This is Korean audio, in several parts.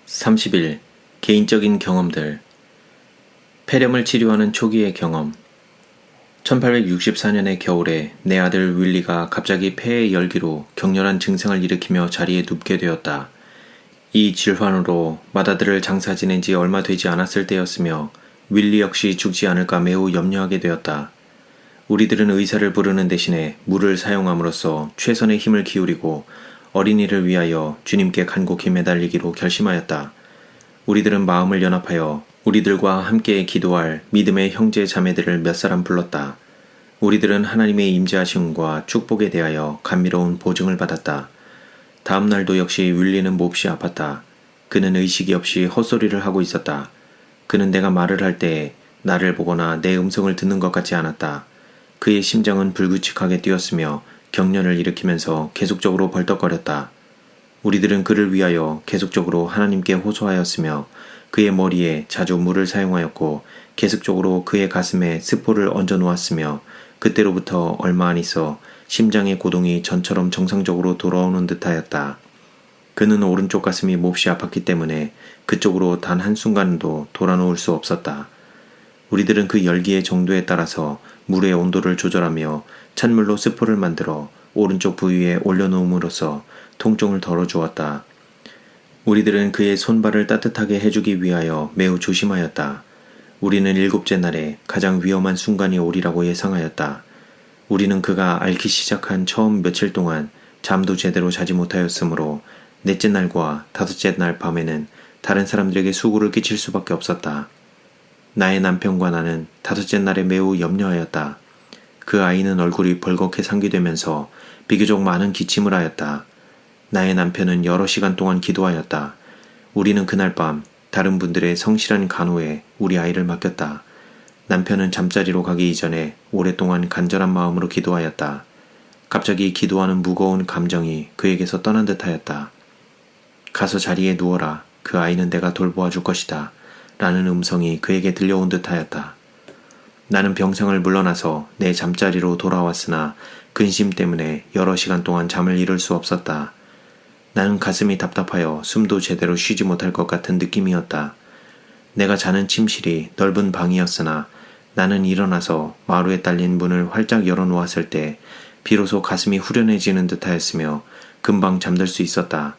30일 개인적인 경험들. 폐렴을 치료하는 초기의 경험. 1864년의 겨울에 내 아들 윌리가 갑자기 폐의 열기로 격렬한 증상을 일으키며 자리에 눕게 되었다. 이 질환으로 맏아들을 장사 지낸 지 얼마 되지 않았을 때였으며 윌리 역시 죽지 않을까 매우 염려하게 되었다. 우리들은 의사를 부르는 대신에 물을 사용함으로써 최선의 힘을 기울이고 어린이를 위하여 주님께 간곡히 매달리기로 결심하였다. 우리들은 마음을 연합하여 우리들과 함께 기도할 믿음의 형제 자매들을 몇 사람 불렀다. 우리들은 하나님의 임재하심과 축복에 대하여 감미로운 보증을 받았다. 다음 날도 역시 윌리는 몹시 아팠다. 그는 의식이 없이 헛소리를 하고 있었다. 그는 내가 말을 할 때에 나를 보거나 내 음성을 듣는 것 같지 않았다. 그의 심장은 불규칙하게 뛰었으며 경련을 일으키면서 계속적으로 벌떡거렸다. 우리들은 그를 위하여 계속적으로 하나님께 호소하였으며 그의 머리에 자주 물을 사용하였고 계속적으로 그의 가슴에 스포를 얹어 놓았으며 그때로부터 얼마 안 있어 심장의 고동이 전처럼 정상적으로 돌아오는 듯하였다. 그는 오른쪽 가슴이 몹시 아팠기 때문에 그쪽으로 단 한순간도 돌아놓을 수 없었다. 우리들은 그 열기의 정도에 따라서 물의 온도를 조절하며 찬물로 스포를 만들어 오른쪽 부위에 올려놓음으로써 통증을 덜어주었다. 우리들은 그의 손발을 따뜻하게 해주기 위하여 매우 조심하였다. 우리는 7째 날에 가장 위험한 순간이 오리라고 예상하였다. 우리는 그가 앓기 시작한 처음 며칠 동안 잠도 제대로 자지 못하였으므로 넷째 날과 5째 날 밤에는 다른 사람들에게 수고를 끼칠 수밖에 없었다. 나의 남편과 나는 5째 날에 매우 염려하였다. 그 아이는 얼굴이 벌겋게 상기되면서 비교적 많은 기침을 하였다. 나의 남편은 여러 시간 동안 기도하였다. 우리는 그날 밤 다른 분들의 성실한 간호에 우리 아이를 맡겼다. 남편은 잠자리로 가기 이전에 오랫동안 간절한 마음으로 기도하였다. 갑자기 기도하는 무거운 감정이 그에게서 떠난 듯하였다. 가서 자리에 누워라. 그 아이는 내가 돌보아 줄 것이다. 라는 음성이 그에게 들려온 듯하였다. 나는 병상을 물러나서 내 잠자리로 돌아왔으나 근심 때문에 여러 시간 동안 잠을 이룰 수 없었다. 나는 가슴이 답답하여 숨도 제대로 쉬지 못할 것 같은 느낌이었다. 내가 자는 침실이 넓은 방이었으나 나는 일어나서 마루에 딸린 문을 활짝 열어놓았을 때 비로소 가슴이 후련해지는 듯하였으며 금방 잠들 수 있었다.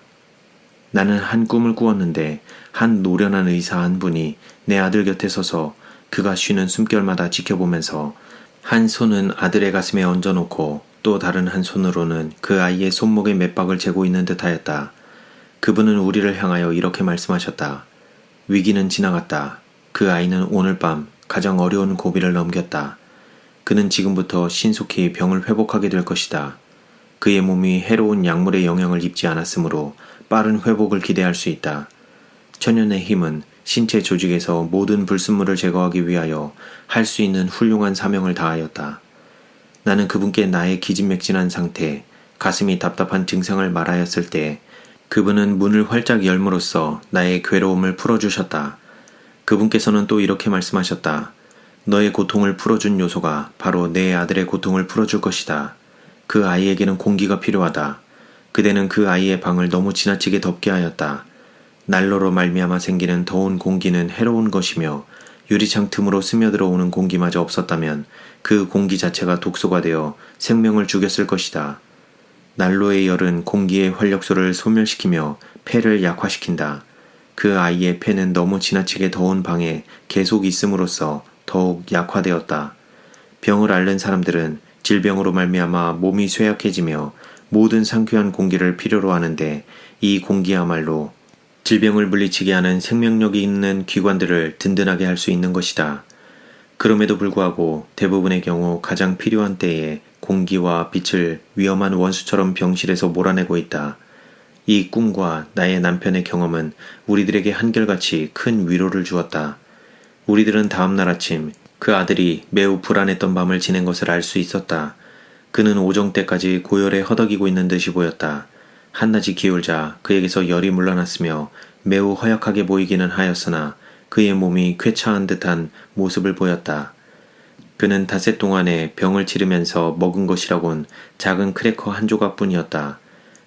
나는 한 꿈을 꾸었는데 한 노련한 의사 한 분이 내 아들 곁에 서서 그가 쉬는 숨결마다 지켜보면서 한 손은 아들의 가슴에 얹어놓고 또 다른 한 손으로는 그 아이의 손목에 맥박을 재고 있는 듯하였다. 그분은 우리를 향하여 이렇게 말씀하셨다. 위기는 지나갔다. 그 아이는 오늘 밤 가장 어려운 고비를 넘겼다. 그는 지금부터 신속히 병을 회복하게 될 것이다. 그의 몸이 해로운 약물의 영향을 입지 않았으므로 빠른 회복을 기대할 수 있다. 천연의 힘은 신체 조직에서 모든 불순물을 제거하기 위하여 할 수 있는 훌륭한 사명을 다하였다. 나는 그분께 나의 기진맥진한 상태, 가슴이 답답한 증상을 말하였을 때 그분은 문을 활짝 열므로써 나의 괴로움을 풀어주셨다. 그분께서는 또 이렇게 말씀하셨다. 너의 고통을 풀어준 요소가 바로 내 아들의 고통을 풀어줄 것이다. 그 아이에게는 공기가 필요하다. 그대는 그 아이의 방을 너무 지나치게 덥게 하였다. 난로로 말미암아 생기는 더운 공기는 해로운 것이며 유리창 틈으로 스며들어 오는 공기마저 없었다면 그 공기 자체가 독소가 되어 생명을 죽였을 것이다. 난로의 열은 공기의 활력소를 소멸시키며 폐를 약화시킨다. 그 아이의 폐는 너무 지나치게 더운 방에 계속 있음으로써 더욱 약화되었다. 병을 앓는 사람들은 질병으로 말미암아 몸이 쇠약해지며 모든 상쾌한 공기를 필요로 하는데 이 공기야말로 질병을 물리치게 하는 생명력이 있는 기관들을 든든하게 할 수 있는 것이다. 그럼에도 불구하고 대부분의 경우 가장 필요한 때에 공기와 빛을 위험한 원수처럼 병실에서 몰아내고 있다. 이 꿈과 나의 남편의 경험은 우리들에게 한결같이 큰 위로를 주었다. 우리들은 다음날 아침 그 아들이 매우 불안했던 밤을 지낸 것을 알 수 있었다. 그는 오정 때까지 고열에 허덕이고 있는 듯이 보였다. 한낮이 기울자 그에게서 열이 물러났으며 매우 허약하게 보이기는 하였으나 그의 몸이 쾌차한 듯한 모습을 보였다. 그는 닷새 동안에 병을 치르면서 먹은 것이라곤 작은 크래커 한 조각뿐이었다.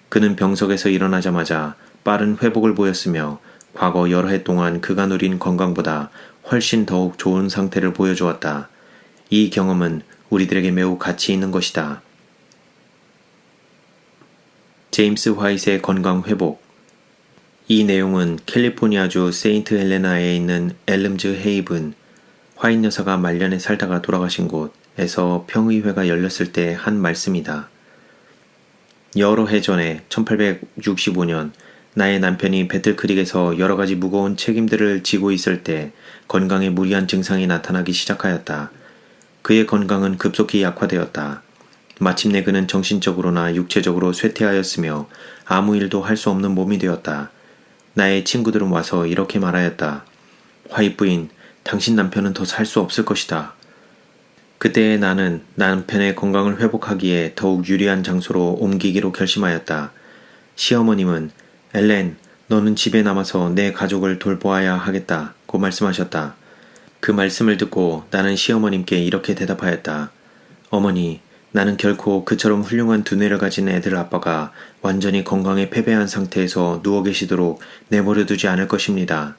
그는 병석에서 일어나자마자 빠른 회복을 보였으며 과거 여러 해 동안 그가 누린 건강보다 훨씬 더욱 좋은 상태를 보여주었다. 이 경험은 우리들에게 매우 가치 있는 것이다. 제임스 화이트의 건강 회복. 이 내용은 캘리포니아주 세인트 헬레나에 있는 엘름즈 헤이븐, 화이트 여사가 말년에 살다가 돌아가신 곳에서 평의회가 열렸을 때 한 말씀이다. 여러 해 전에 1865년 나의 남편이 배틀크릭에서 여러 가지 무거운 책임들을 지고 있을 때 건강에 무리한 증상이 나타나기 시작하였다. 그의 건강은 급속히 약화되었다. 마침내 그는 정신적으로나 육체적으로 쇠퇴하였으며 아무 일도 할 수 없는 몸이 되었다. 나의 친구들은 와서 이렇게 말하였다. 화이트 부인, 당신 남편은 더 살 수 없을 것이다. 그때 나는 남편의 건강을 회복하기에 더욱 유리한 장소로 옮기기로 결심하였다. 시어머님은 엘렌, 너는 집에 남아서 내 가족을 돌보아야 하겠다고 말씀하셨다. 그 말씀을 듣고 나는 시어머님께 이렇게 대답하였다. 어머니, 나는 결코 그처럼 훌륭한 두뇌를 가진 애들 아빠가 완전히 건강에 패배한 상태에서 누워 계시도록 내버려 두지 않을 것입니다.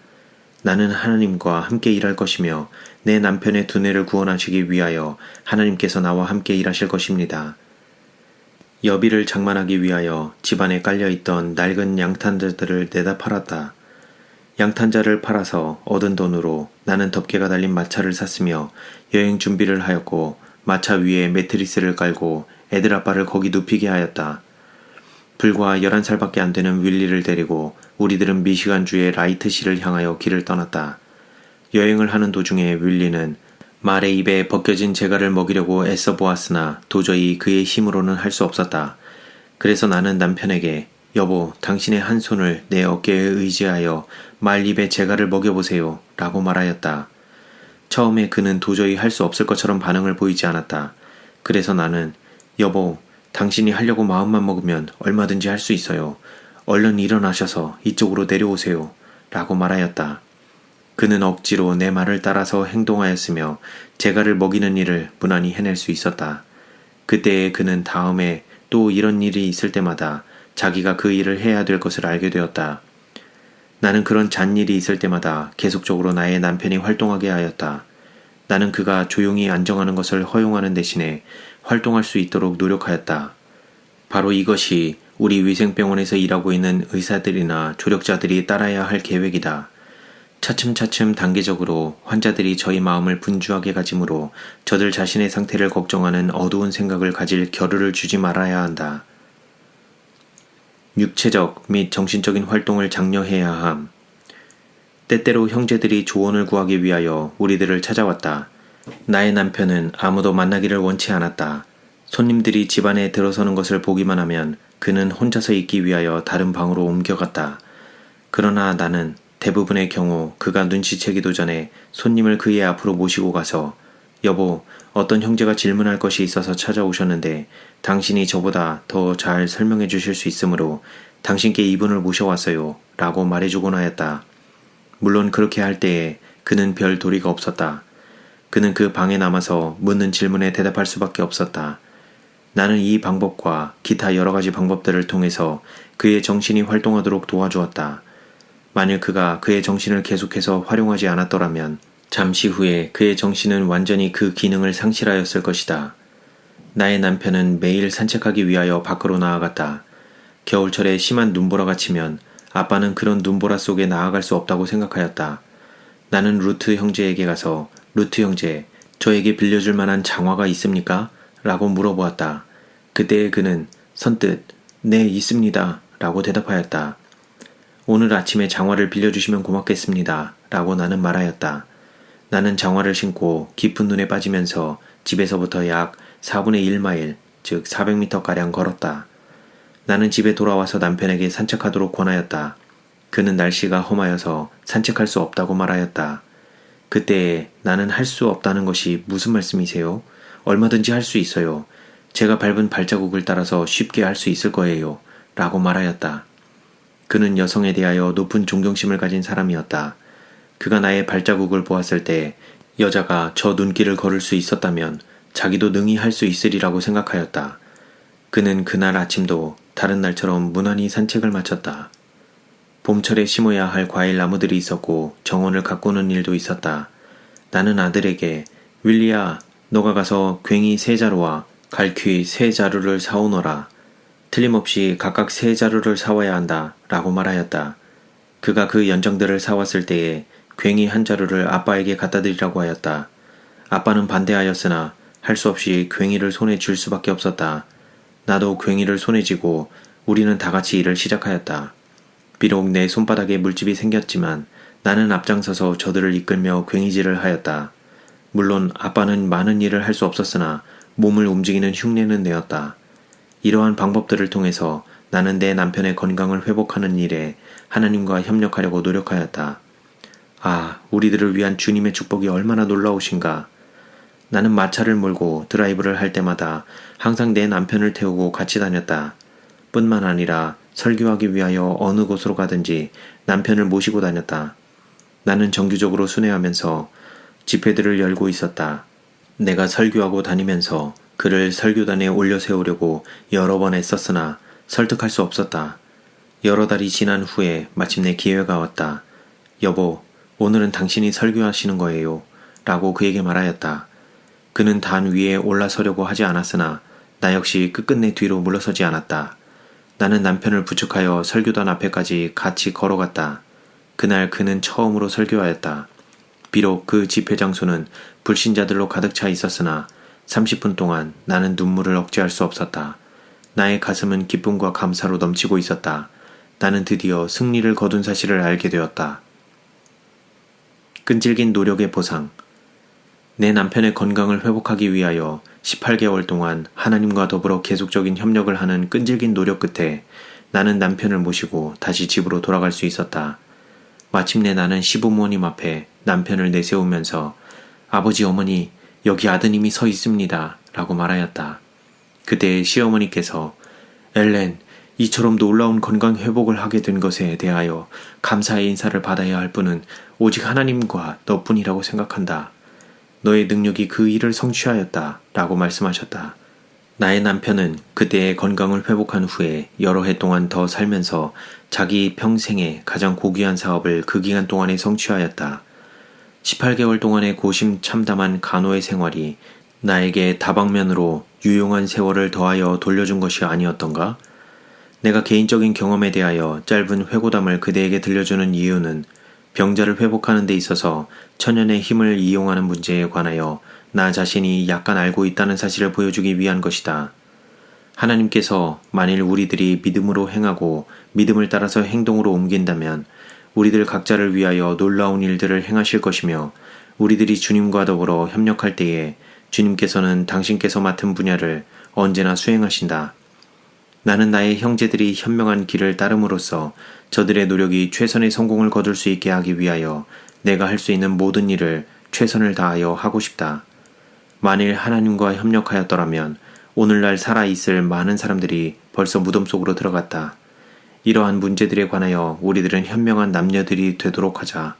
나는 하나님과 함께 일할 것이며 내 남편의 두뇌를 구원하시기 위하여 하나님께서 나와 함께 일하실 것입니다. 여비를 장만하기 위하여 집안에 깔려있던 낡은 양탄자들을 내다 팔았다. 양탄자를 팔아서 얻은 돈으로 나는 덮개가 달린 마차를 샀으며 여행 준비를 하였고 마차 위에 매트리스를 깔고 애들 아빠를 거기 눕히게 하였다. 불과 11살밖에 안 되는 윌리를 데리고 우리들은 미시간주의 라이트시를 향하여 길을 떠났다. 여행을 하는 도중에 윌리는 말의 입에 벗겨진 재갈을 먹이려고 애써 보았으나 도저히 그의 힘으로는 할 수 없었다. 그래서 나는 남편에게 여보, 당신의 한 손을 내 어깨에 의지하여 말 입에 재갈을 먹여보세요 라고 말하였다. 처음에 그는 도저히 할 수 없을 것처럼 반응을 보이지 않았다. 그래서 나는 여보, 당신이 하려고 마음만 먹으면 얼마든지 할 수 있어요. 얼른 일어나셔서 이쪽으로 내려오세요 라고 말하였다. 그는 억지로 내 말을 따라서 행동하였으며 재갈을 먹이는 일을 무난히 해낼 수 있었다. 그때에 그는 다음에 또 이런 일이 있을 때마다 자기가 그 일을 해야 될 것을 알게 되었다. 나는 그런 잔일이 있을 때마다 계속적으로 나의 남편이 활동하게 하였다. 나는 그가 조용히 안정하는 것을 허용하는 대신에 활동할 수 있도록 노력하였다. 바로 이것이 우리 위생병원에서 일하고 있는 의사들이나 조력자들이 따라야 할 계획이다. 차츰차츰 단계적으로 환자들이 저희 마음을 분주하게 가지므로 저들 자신의 상태를 걱정하는 어두운 생각을 가질 겨를을 주지 말아야 한다. 육체적 및 정신적인 활동을 장려해야 함. 때때로 형제들이 조언을 구하기 위하여 우리들을 찾아왔다. 나의 남편은 아무도 만나기를 원치 않았다. 손님들이 집안에 들어서는 것을 보기만 하면 그는 혼자서 있기 위하여 다른 방으로 옮겨갔다. 그러나 나는 대부분의 경우 그가 눈치채기도 전에 손님을 그의 앞으로 모시고 가서 여보, 어떤 형제가 질문할 것이 있어서 찾아오셨는데 당신이 저보다 더 잘 설명해 주실 수 있으므로 당신께 이분을 모셔왔어요 라고 말해주곤 하였다. 물론 그렇게 할 때에 그는 별 도리가 없었다. 그는 그 방에 남아서 묻는 질문에 대답할 수밖에 없었다. 나는 이 방법과 기타 여러 가지 방법들을 통해서 그의 정신이 활동하도록 도와주었다. 만일 그가 그의 정신을 계속해서 활용하지 않았더라면 잠시 후에 그의 정신은 완전히 그 기능을 상실하였을 것이다. 나의 남편은 매일 산책하기 위하여 밖으로 나아갔다. 겨울철에 심한 눈보라가 치면 아빠는 그런 눈보라 속에 나아갈 수 없다고 생각하였다. 나는 루트 형제에게 가서 루트 형제, 저에게 빌려줄 만한 장화가 있습니까? 라고 물어보았다. 그때에 그는 선뜻 네, 있습니다 라고 대답하였다. 오늘 아침에 장화를 빌려주시면 고맙겠습니다 라고 나는 말하였다. 나는 장화를 신고 깊은 눈에 빠지면서 집에서부터 약 4분의 1마일, 즉 400m가량 걸었다. 나는 집에 돌아와서 남편에게 산책하도록 권하였다. 그는 날씨가 험하여서 산책할 수 없다고 말하였다. 그때에 나는 할 수 없다는 것이 무슨 말씀이세요? 얼마든지 할 수 있어요. 제가 밟은 발자국을 따라서 쉽게 할 수 있을 거예요 라고 말하였다. 그는 여성에 대하여 높은 존경심을 가진 사람이었다. 그가 나의 발자국을 보았을 때 여자가 저 눈길을 걸을 수 있었다면 자기도 능히 할 수 있으리라고 생각하였다. 그는 그날 아침도 다른 날처럼 무난히 산책을 마쳤다. 봄철에 심어야 할 과일 나무들이 있었고 정원을 가꾸는 일도 있었다. 나는 아들에게 윌리야, 너가 가서 괭이 3자루와 갈퀴 3자루를 사오너라. 틀림없이 각각 3자루를 사와야 한다 라고 말하였다. 그가 그 연정들을 사왔을 때에 괭이 1자루를 아빠에게 갖다 드리라고 하였다. 아빠는 반대하였으나 할 수 없이 괭이를 손에 쥘 수밖에 없었다. 나도 괭이를 손에 쥐고 우리는 다같이 일을 시작하였다. 비록 내 손바닥에 물집이 생겼지만 나는 앞장서서 저들을 이끌며 괭이질을 하였다. 물론 아빠는 많은 일을 할 수 없었으나 몸을 움직이는 흉내는 내었다. 이러한 방법들을 통해서 나는 내 남편의 건강을 회복하는 일에 하나님과 협력하려고 노력하였다. 아, 우리들을 위한 주님의 축복이 얼마나 놀라우신가. 나는 마차를 몰고 드라이브를 할 때마다 항상 내 남편을 태우고 같이 다녔다. 뿐만 아니라 설교하기 위하여 어느 곳으로 가든지 남편을 모시고 다녔다. 나는 정기적으로 순회하면서 집회들을 열고 있었다. 내가 설교하고 다니면서 그를 설교단에 올려 세우려고 여러 번 애썼으나 설득할 수 없었다. 여러 달이 지난 후에 마침내 기회가 왔다. 여보, 오늘은 당신이 설교하시는 거예요. 라고 그에게 말하였다. 그는 단 위에 올라서려고 하지 않았으나 나 역시 끝끝내 뒤로 물러서지 않았다. 나는 남편을 부축하여 설교단 앞에까지 같이 걸어갔다. 그날 그는 처음으로 설교하였다. 비록 그 집회 장소는 불신자들로 가득 차 있었으나 30분 동안 나는 눈물을 억제할 수 없었다. 나의 가슴은 기쁨과 감사로 넘치고 있었다. 나는 드디어 승리를 거둔 사실을 알게 되었다. 끈질긴 노력의 보상. 내 남편의 건강을 회복하기 위하여 18개월 동안 하나님과 더불어 계속적인 협력을 하는 끈질긴 노력 끝에 나는 남편을 모시고 다시 집으로 돌아갈 수 있었다. 마침내 나는 시부모님 앞에 남편을 내세우면서 아버지 어머니 여기 아드님이 서 있습니다 라고 말하였다. 그때 시어머니께서 엘렌 이처럼 놀라운 건강 회복을 하게 된 것에 대하여 감사의 인사를 받아야 할 분은 오직 하나님과 너뿐이라고 생각한다. 너의 능력이 그 일을 성취하였다 라고 말씀하셨다. 나의 남편은 그때의 건강을 회복한 후에 여러 해 동안 더 살면서 자기 평생에 가장 고귀한 사업을 그 기간 동안에 성취하였다. 18개월 동안의 고심참담한 간호의 생활이 나에게 다방면으로 유용한 세월을 더하여 돌려준 것이 아니었던가? 내가 개인적인 경험에 대하여 짧은 회고담을 그대에게 들려주는 이유는 병자를 회복하는 데 있어서 천연의 힘을 이용하는 문제에 관하여 나 자신이 약간 알고 있다는 사실을 보여주기 위한 것이다. 하나님께서 만일 우리들이 믿음으로 행하고 믿음을 따라서 행동으로 옮긴다면 우리들 각자를 위하여 놀라운 일들을 행하실 것이며 우리들이 주님과 더불어 협력할 때에 주님께서는 당신께서 맡은 분야를 언제나 수행하신다. 나는 나의 형제들이 현명한 길을 따름으로써 저들의 노력이 최선의 성공을 거둘 수 있게 하기 위하여 내가 할 수 있는 모든 일을 최선을 다하여 하고 싶다. 만일 하나님과 협력하였더라면 오늘날 살아있을 많은 사람들이 벌써 무덤 속으로 들어갔다. 이러한 문제들에 관하여 우리들은 현명한 남녀들이 되도록 하자.